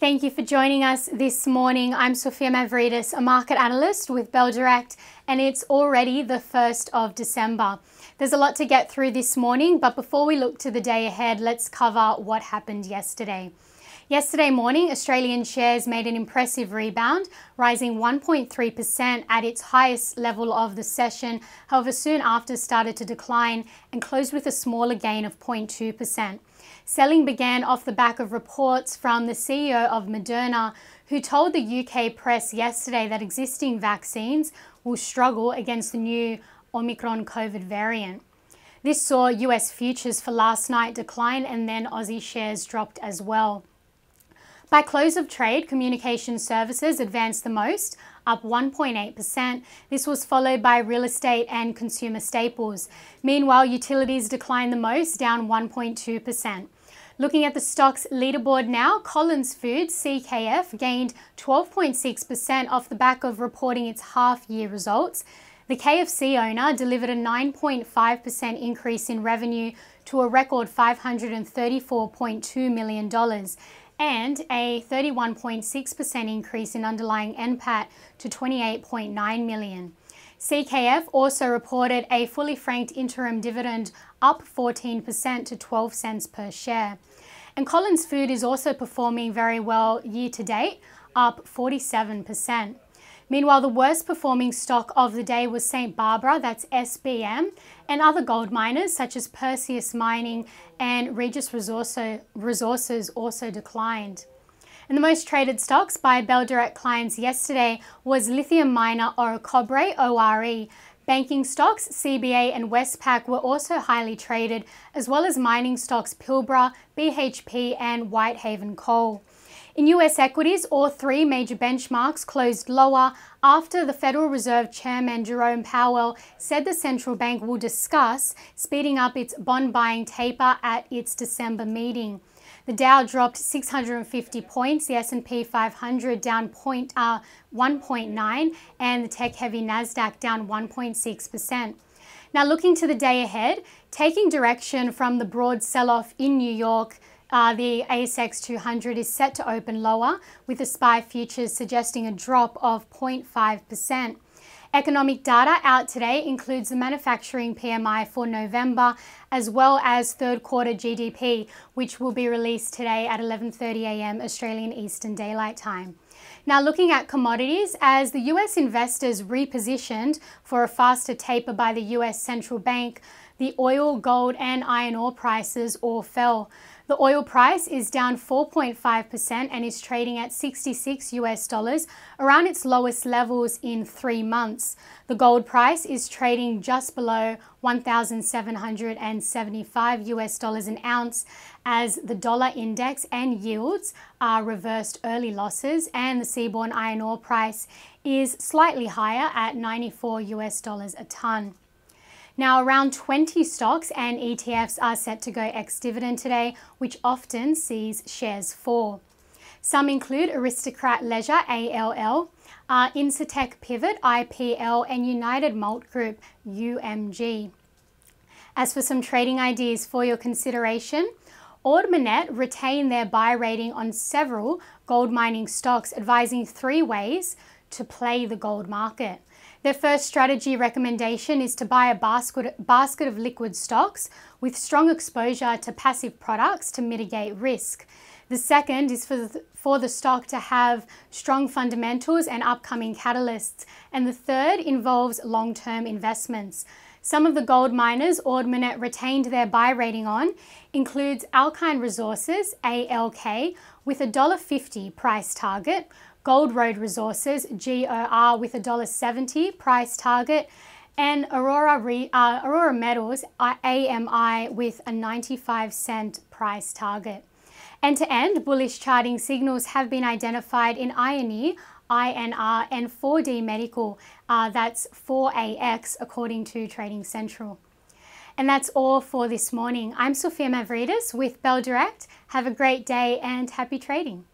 Thank you for joining us this morning. I'm Sophia Mavridis, a market analyst with Bell Direct, and it's already the 1st of December. There's a lot to get through this morning, but before we look to the day ahead, let's cover what happened yesterday. Yesterday morning, Australian shares made an impressive rebound, rising 1.3% at its highest level of the session. However, soon after started to decline and closed with a smaller gain of 0.2%. Selling began off the back of reports from the CEO of Moderna, who told the UK press yesterday that existing vaccines will struggle against the new omicron COVID variant. This saw US futures for last night decline, and then Aussie shares dropped as well. By close of trade, communication services advanced the most, up 1.8%. This was followed by real estate and consumer staples. Meanwhile, utilities declined the most, down 1.2%. Looking at the stocks leaderboard now, Collins Foods, CKF, gained 12.6% off the back of reporting its half-year results. The KFC owner delivered a 9.5% increase in revenue to a record $534.2 million. And a 31.6% increase in underlying NPAT to $28.9 million. CKF also reported a fully franked interim dividend up 14% to 12 cents per share. And Collins Food is also performing very well year to date, up 47%. Meanwhile, the worst performing stock of the day was St. Barbara, that's SBM, and other gold miners such as Perseus Mining and Regis Resources also declined. And the most traded stocks by Bell Direct clients yesterday was lithium miner Orocobre, ORE. Banking stocks, CBA and Westpac, were also highly traded, as well as mining stocks Pilbara, BHP and Whitehaven Coal. In US equities, all three major benchmarks closed lower after the Federal Reserve Chairman Jerome Powell said the central bank will discuss speeding up its bond buying taper at its December meeting. The Dow dropped 650 points, the S&P 500 down 1.9, and the tech-heavy Nasdaq down 1.6%. Now looking to the day ahead, taking direction from the broad sell-off in New York, the ASX 200 is set to open lower, with the SPY futures suggesting a drop of 0.5%. Economic data out today includes the manufacturing PMI for November, as well as third quarter GDP, which will be released today at 11:30 a.m. Australian Eastern Daylight Time. Now looking at commodities, as the US investors repositioned for a faster taper by the US central bank, the oil, gold and iron ore prices all fell. The oil price is down 4.5% and is trading at $66 around its lowest levels in 3 months. The gold price is trading just below $1,775 an ounce, as the dollar index and yields are reversed early losses, and the seaborne iron ore price is slightly higher at $94 a ton. Now, around 20 stocks and ETFs are set to go ex-dividend today, which often sees shares fall. Some include Aristocrat Leisure, ALL, Incitec Pivot, IPL, and United Malt Group, UMG. As for some trading ideas for your consideration, Ord Minnett retained their buy rating on several gold mining stocks, advising 3 ways to play the gold market. Their first strategy recommendation is to buy a basket of liquid stocks with strong exposure to passive products to mitigate risk. The second is for the stock to have strong fundamentals and upcoming catalysts. And the third involves long-term investments. Some of the gold miners Ord Minnett retained their buy rating on includes Alkane Resources, ALK, with a $1.50 price target, Gold Road Resources, GOR, with a $1.70 price target, and Aurelia Metals, AMI, with a 95-cent price target. End-to-end bullish charting signals have been identified in Ioneer, INR, and 4D Medical, that's 4AX, according to Trading Central. And that's all for this morning. I'm Sophia Mavridis with Bell Direct. Have a great day and happy trading.